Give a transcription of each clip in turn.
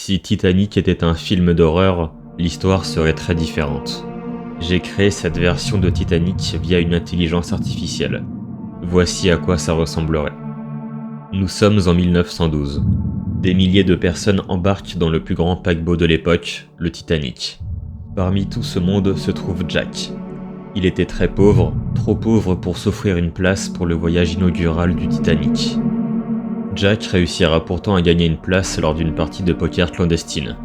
Si Titanic était un film d'horreur, l'histoire serait très différente. J'ai créé cette version de Titanic via une intelligence artificielle. Voici à quoi ça ressemblerait. Nous sommes en 1912. Des milliers de personnes embarquent dans le plus grand paquebot de l'époque, le Titanic. Parmi tout ce monde se trouve Jack. Il était très pauvre, trop pauvre pour s'offrir une place pour le voyage inaugural du Titanic. Jack réussira pourtant à gagner une place lors d'une partie de poker clandestine.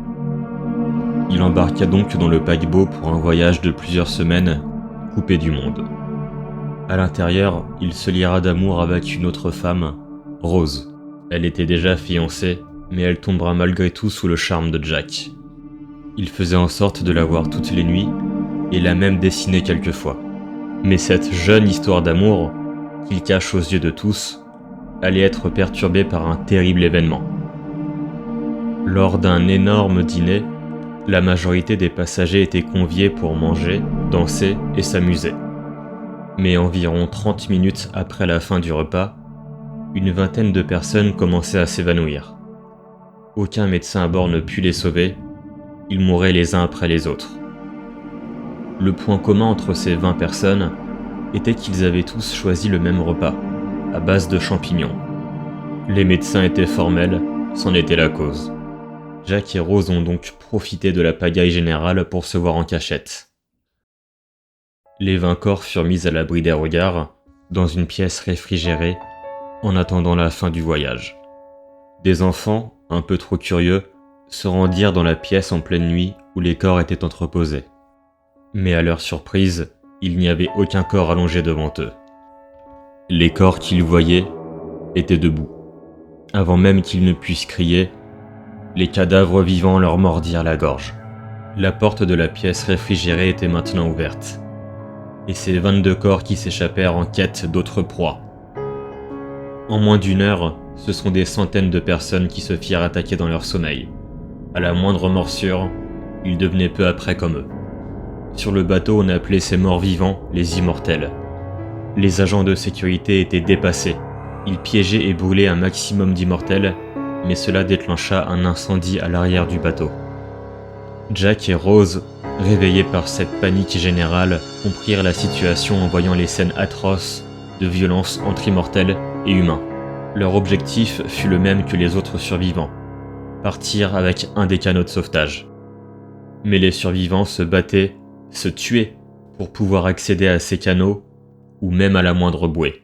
Il embarqua donc dans le paquebot pour un voyage de plusieurs semaines, coupé du monde. À l'intérieur, il se liera d'amour avec une autre femme, Rose. Elle était déjà fiancée, mais elle tombera malgré tout sous le charme de Jack. Il faisait en sorte de la voir toutes les nuits, et l'a même dessinée quelquefois. Mais cette jeune histoire d'amour, qu'il cache aux yeux de tous, allait être perturbée par un terrible événement. Lors d'un énorme dîner, la majorité des passagers étaient conviés pour manger, danser et s'amuser. Mais environ 30 minutes après la fin du repas, une vingtaine de personnes commençaient à s'évanouir. Aucun médecin à bord ne put les sauver, ils mouraient les uns après les autres. Le point commun entre ces 20 personnes était qu'ils avaient tous choisi le même repas, à base de champignons. Les médecins étaient formels, c'en était la cause. Jack et Rose ont donc profité de la pagaille générale pour se voir en cachette. Les 20 corps furent mis à l'abri des regards, dans une pièce réfrigérée, en attendant la fin du voyage. Des enfants, un peu trop curieux, se rendirent dans la pièce en pleine nuit où les corps étaient entreposés. Mais à leur surprise, il n'y avait aucun corps allongé devant eux. Les corps qu'ils voyaient étaient debout. Avant même qu'ils ne puissent crier, les cadavres vivants leur mordirent la gorge. La porte de la pièce réfrigérée était maintenant ouverte. Et ces 22 corps qui s'échappèrent en quête d'autres proies. En moins d'une heure, ce sont des centaines de personnes qui se firent attaquer dans leur sommeil. À la moindre morsure, ils devenaient peu après comme eux. Sur le bateau, on appelait ces morts vivants les immortels. Les agents de sécurité étaient dépassés. Ils piégeaient et brûlaient un maximum d'immortels, mais cela déclencha un incendie à l'arrière du bateau. Jack et Rose, réveillés par cette panique générale, comprirent la situation en voyant les scènes atroces de violence entre immortels et humains. Leur objectif fut le même que les autres survivants, partir avec un des canots de sauvetage. Mais les survivants se battaient, se tuaient pour pouvoir accéder à ces canots ou même à la moindre bouée.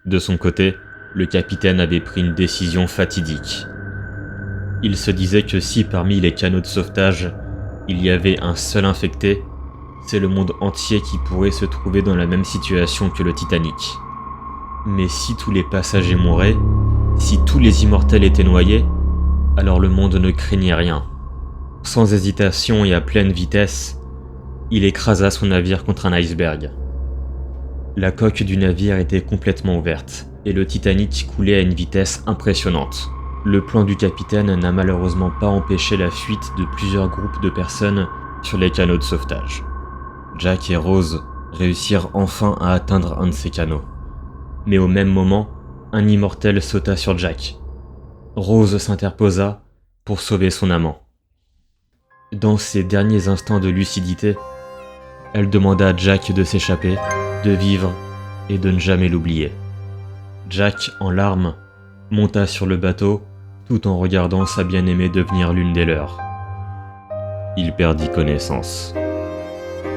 De son côté, le capitaine avait pris une décision fatidique. Il se disait que si parmi les canots de sauvetage, il y avait un seul infecté, c'est le monde entier qui pourrait se trouver dans la même situation que le Titanic. Mais si tous les passagers mouraient, si tous les immortels étaient noyés, alors le monde ne craignait rien. Sans hésitation et à pleine vitesse, il écrasa son navire contre un iceberg. La coque du navire était complètement ouverte, et le Titanic coulait à une vitesse impressionnante. Le plan du capitaine n'a malheureusement pas empêché la fuite de plusieurs groupes de personnes sur les canots de sauvetage. Jack et Rose réussirent enfin à atteindre un de ces canots. Mais au même moment, un immortel sauta sur Jack. Rose s'interposa pour sauver son amant. Dans ses derniers instants de lucidité, elle demanda à Jack de s'échapper, de vivre et de ne jamais l'oublier. Jack, en larmes, monta sur le bateau tout en regardant sa bien-aimée devenir l'une des leurs. Il perdit connaissance.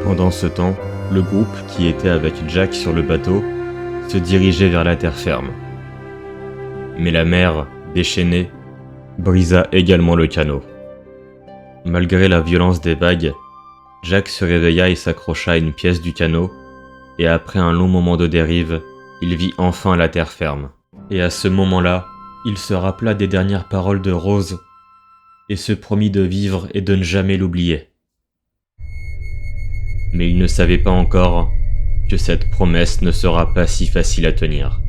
Pendant ce temps, le groupe qui était avec Jack sur le bateau se dirigeait vers la terre ferme. Mais la mer, déchaînée, brisa également le canot. Malgré la violence des vagues, Jack se réveilla et s'accrocha à une pièce du canot, et après un long moment de dérive, il vit enfin la terre ferme. Et à ce moment-là, il se rappela des dernières paroles de Rose, et se promit de vivre et de ne jamais l'oublier. Mais il ne savait pas encore que cette promesse ne sera pas si facile à tenir.